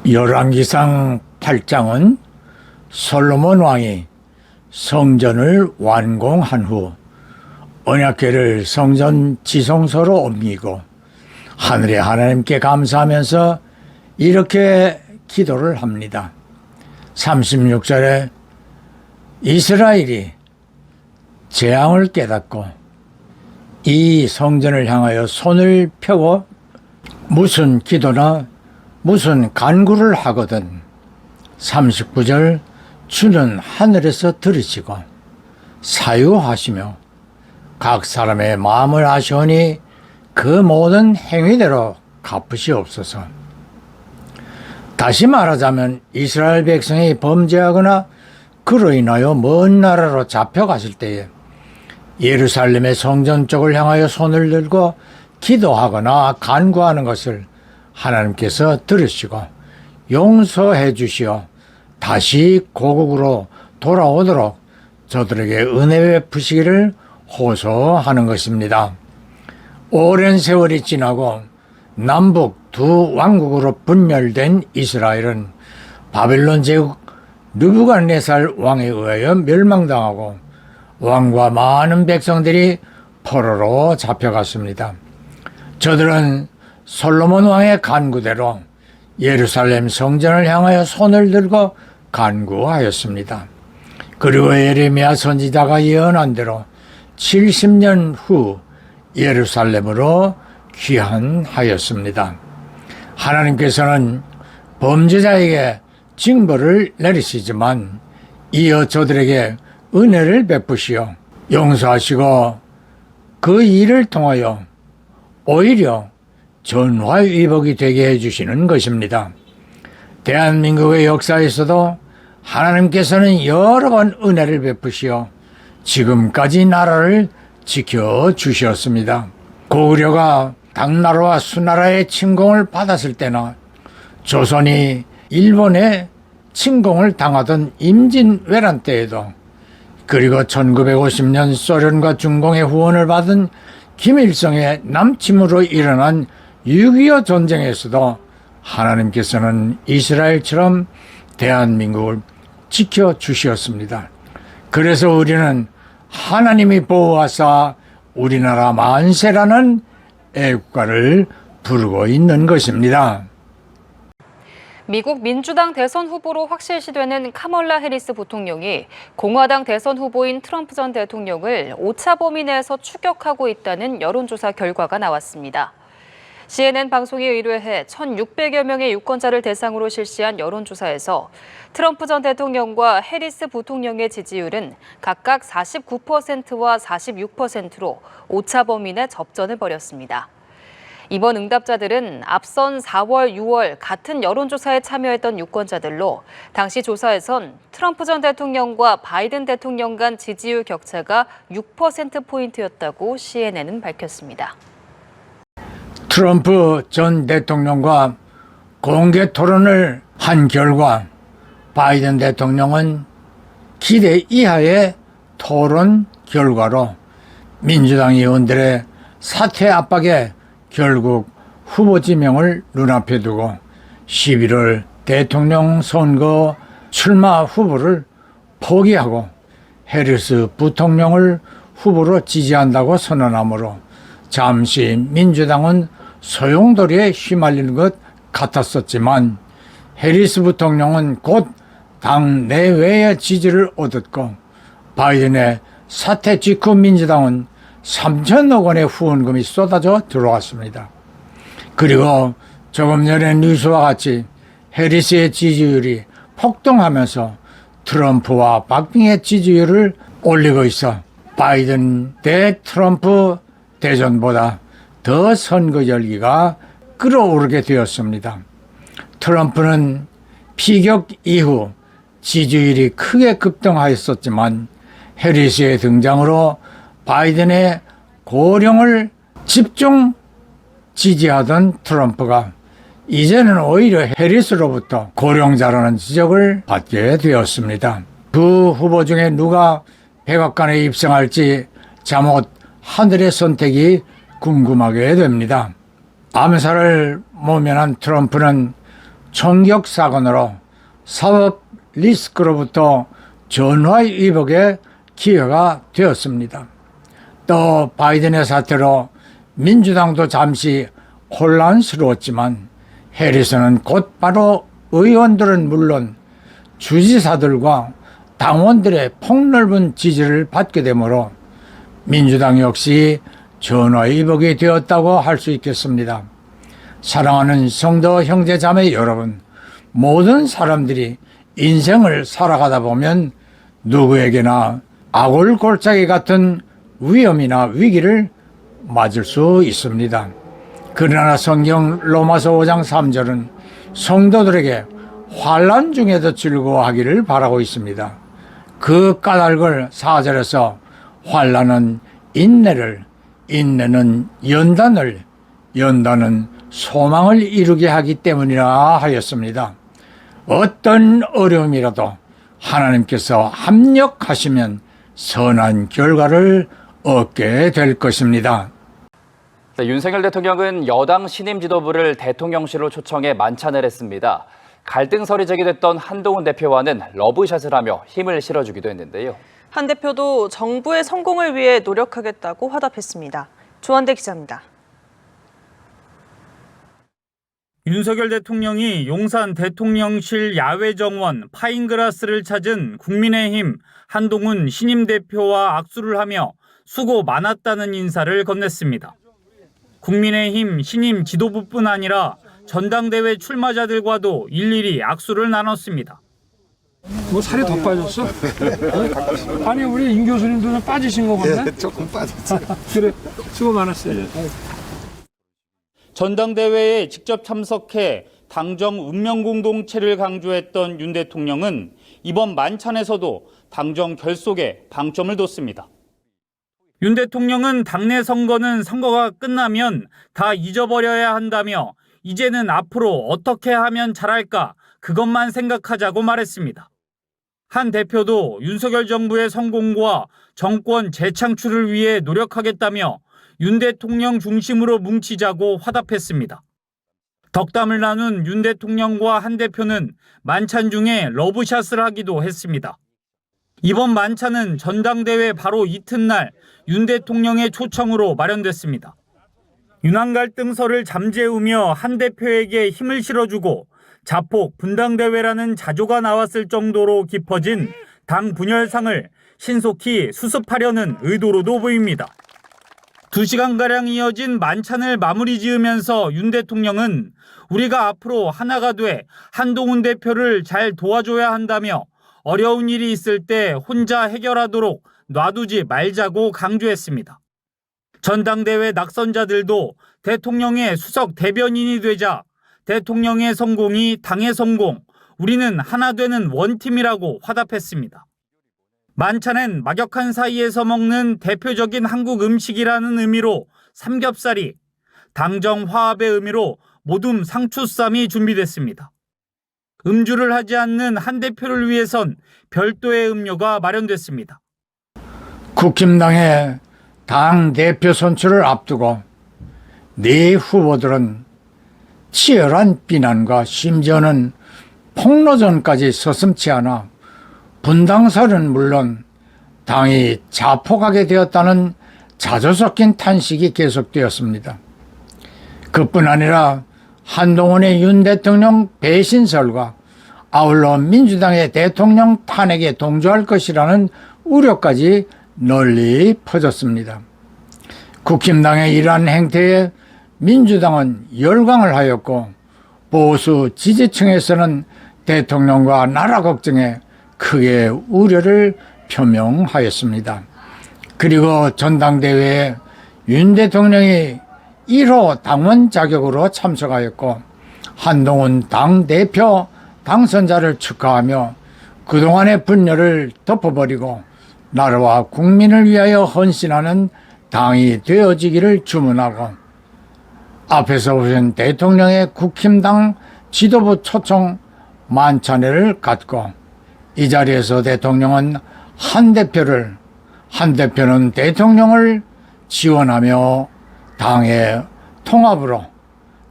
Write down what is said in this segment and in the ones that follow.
열왕기상 8장은 솔로몬 왕이 성전을 완공한 후 언약궤를 성전 지성소로 옮기고 하늘의 하나님께 감사하면서 이렇게 기도를 합니다. 36절에 이스라엘이 재앙을 깨닫고 이 성전을 향하여 손을 펴고 무슨 기도나 무슨 간구를 하거든 39절 주는 하늘에서 들으시고 사유하시며 각 사람의 마음을 아시오니 그 모든 행위대로 갚으시옵소서. 다시 말하자면 이스라엘 백성이 범죄하거나 그로 인하여 먼 나라로 잡혀갔을 때에 예루살렘의 성전 쪽을 향하여 손을 들고 기도하거나 간구하는 것을 하나님께서 들으시고 용서해 주시어 다시 고국으로 돌아오도록 저들에게 은혜 베푸시기를 호소하는 것입니다. 오랜 세월이 지나고 남북 두 왕국으로 분열된 이스라엘은 바벨론 제국 느부갓네살 왕에 의하여 멸망당하고 왕과 많은 백성들이 포로로 잡혀갔습니다. 저들은 솔로몬 왕의 간구대로 예루살렘 성전을 향하여 손을 들고 간구하였습니다. 그리고 예레미야 선지자가 예언한 대로 70년 후 예루살렘으로 귀환하였습니다. 하나님께서는 범죄자에게 징벌을 내리시지만 이어 저들에게 은혜를 베푸시어 용서하시고 그 일을 통하여 오히려 전화위복이 되게 해주시는 것입니다. 대한민국의 역사에서도 하나님께서는 여러 번 은혜를 베푸시어 지금까지 나라를 지켜주셨습니다. 고구려가 당나라와 수나라의 침공을 받았을 때나 조선이 일본의 침공을 당하던 임진왜란 때에도 그리고 1950년 소련과 중공의 후원을 받은 김일성의 남침으로 일어난 6.25 전쟁에서도 하나님께서는 이스라엘처럼 대한민국을 지켜주셨습니다. 그래서 우리는 하나님이 보호하사 우리나라 만세라는 애국가를 부르고 있는 것입니다. 미국 민주당 대선 후보로 확실시되는 카멀라 해리스 부통령이 공화당 대선 후보인 트럼프 전 대통령을 오차 범위 내에서 추격하고 있다는 여론조사 결과가 나왔습니다. CNN 방송이 의뢰해 1,600여 명의 유권자를 대상으로 실시한 여론조사에서 트럼프 전 대통령과 해리스 부통령의 지지율은 각각 49%와 46%로 오차 범위 내 접전을 벌였습니다. 이번 응답자들은 앞선 4월, 6월 같은 여론조사에 참여했던 유권자들로 당시 조사에선 트럼프 전 대통령과 바이든 대통령 간 지지율 격차가 6%포인트였다고 CNN은 밝혔습니다. 트럼프 전 대통령과 공개 토론을 한 결과 바이든 대통령은 기대 이하의 토론 결과로 민주당 의원들의 사퇴 압박에 결국 후보 지명을 눈앞에 두고 11월 대통령 선거 출마 후보를 포기하고 해리스 부통령을 후보로 지지한다고 선언하므로 잠시 민주당은 소용돌이에 휘말리는 것 같았었지만 해리스 부통령은 곧 당 내외의 지지를 얻었고 바이든의 사퇴 직후 민주당은 3천억 원의 후원금이 쏟아져 들어왔습니다. 그리고 조금 전에 뉴스와 같이 해리스의 지지율이 폭등하면서 트럼프와 박빙의 지지율을 올리고 있어 바이든 대 트럼프 대전보다 더 선거 열기가 끌어오르게 되었습니다. 트럼프는 피격 이후 지지율이 크게 급등하였었지만 해리스의 등장으로 바이든의 고령을 집중 지지하던 트럼프가 이제는 오히려 해리스로부터 고령자라는 지적을 받게 되었습니다. 두 후보 중에 누가 백악관에 입성할지 잠옷 하늘의 선택이 궁금하게 됩니다. 암살을 모면한 트럼프는 총격 사건으로 사법 리스크로부터 전화위복의 기회가 되었습니다. 또 바이든의 사태로 민주당도 잠시 혼란스러웠지만 해리스는 곧바로 의원들은 물론 주지사들과 당원들의 폭넓은 지지를 받게 되므로 민주당 역시 전화위복이 되었다고 할 수 있겠습니다. 사랑하는 성도 형제 자매 여러분, 모든 사람들이 인생을 살아가다 보면 누구에게나 아골골짜기 같은 위험이나 위기를 맞을 수 있습니다. 그러나 성경 로마서 5장 3절은 성도들에게 환난 중에도 즐거워하기를 바라고 있습니다. 그 까닭을 4절에서 환난은 인내를, 인내는 연단을, 연단은 소망을 이루게 하기 때문이라 하였습니다. 어떤 어려움이라도 하나님께서 합력하시면 선한 결과를 얻게 될 것입니다. 네, 윤석열 대통령은 여당 신임 지도부를 대통령실로 초청해 만찬을 했습니다. 갈등설이 제기됐던 한동훈 대표와는 러브샷을 하며 힘을 실어주기도 했는데요. 한 대표도 정부의 성공을 위해 노력하겠다고 화답했습니다. 조한대 기자입니다. 윤석열 대통령이 용산 대통령실 야외 정원 파인그라스를 찾은 국민의힘 한동훈 신임 대표와 악수를 하며 수고 많았다는 인사를 건넸습니다. 국민의힘 신임 지도부뿐 아니라 전당대회 출마자들과도 일일이 악수를 나눴습니다. 뭐 살이 더 빠졌어? 아니 우리 임 교수님도 좀 빠지신 거 같네? 예, 조금 빠졌어요. 그래, 수고 많았어요. 전당대회에 직접 참석해 당정 운명공동체를 강조했던 윤 대통령은 이번 만찬에서도 당정 결속에 방점을 뒀습니다. 윤 대통령은 당내 선거는 선거가 끝나면 다 잊어버려야 한다며 이제는 앞으로 어떻게 하면 잘할까 그것만 생각하자고 말했습니다. 한 대표도 윤석열 정부의 성공과 정권 재창출을 위해 노력하겠다며 윤 대통령 중심으로 뭉치자고 화답했습니다. 덕담을 나눈 윤 대통령과 한 대표는 만찬 중에 러브샷을 하기도 했습니다. 이번 만찬은 전당대회 바로 이튿날 윤 대통령의 초청으로 마련됐습니다. 윤한 갈등설을 잠재우며 한 대표에게 힘을 실어주고 자폭 분당대회라는 자조가 나왔을 정도로 깊어진 당 분열상을 신속히 수습하려는 의도로도 보입니다. 2시간가량 이어진 만찬을 마무리 지으면서 윤 대통령은 우리가 앞으로 하나가 돼 한동훈 대표를 잘 도와줘야 한다며 어려운 일이 있을 때 혼자 해결하도록 놔두지 말자고 강조했습니다. 전당대회 낙선자들도 대통령의 수석 대변인이 되자 대통령의 성공이 당의 성공, 우리는 하나 되는 원팀이라고 화답했습니다. 만찬엔 막역한 사이에서 먹는 대표적인 한국 음식이라는 의미로 삼겹살이, 당정 화합의 의미로 모둠 상추쌈이 준비됐습니다. 음주를 하지 않는 한 대표를 위해선 별도의 음료가 마련됐습니다. 국힘당의 당 대표 선출을 앞두고 네 후보들은 치열한 비난과 심지어는 폭로전까지 서슴지 않아 분당설은 물론 당이 자폭하게 되었다는 자조 섞인 탄식이 계속되었습니다. 그뿐 아니라 한동훈의 윤 대통령 배신설과 아울러 민주당의 대통령 탄핵에 동조할 것이라는 우려까지 널리 퍼졌습니다. 국힘당의 이러한 행태에 민주당은 열광을 하였고 보수 지지층에서는 대통령과 나라 걱정에 크게 우려를 표명하였습니다. 그리고 전당대회에 윤 대통령이 1호 당원 자격으로 참석하였고 한동훈 당대표 당선자를 축하하며 그동안의 분열을 덮어버리고 나라와 국민을 위하여 헌신하는 당이 되어지기를 주문하고 앞에서 보신 대통령의 국힘당 지도부 초청 만찬회를 갖고 이 자리에서 대통령은 한 대표는 대통령을 지원하며 당의 통합으로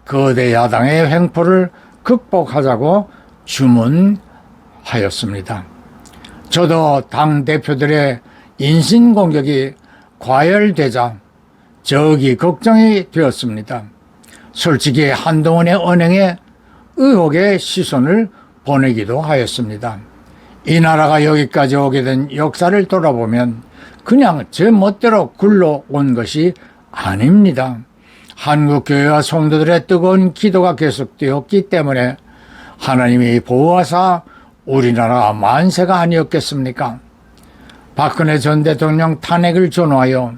거대 야당의 횡포를 극복하자고 주문하였습니다. 저도 당 대표들의 인신공격이 과열되자 저기 걱정이 되었습니다. 솔직히 한동훈의 언행에 의혹의 시선을 보내기도 하였습니다. 이 나라가 여기까지 오게 된 역사를 돌아보면 그냥 제 멋대로 굴러온 것이 아닙니다. 한국교회와 성도들의 뜨거운 기도가 계속되었기 때문에 하나님이 보호하사 우리나라가 만세가 아니었겠습니까? 박근혜 전 대통령 탄핵을 전후하여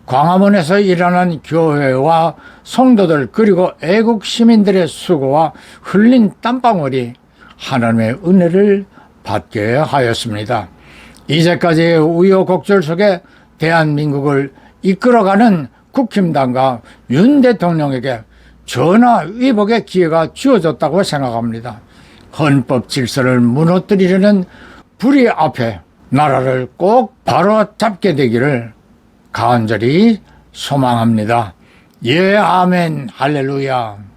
광화문에서 일어난 교회와 성도들 그리고 애국 시민들의 수고와 흘린 땀방울이 하나님의 은혜를 받게 하였습니다. 이제까지의 우여곡절 속에 대한민국을 이끌어가는 국힘당과 윤 대통령에게 전화위복의 기회가 주어졌다고 생각합니다. 헌법 질서를 무너뜨리려는 불의 앞에 나라를 꼭 바로잡게 되기를 간절히 소망합니다. 예, 아멘, 할렐루야.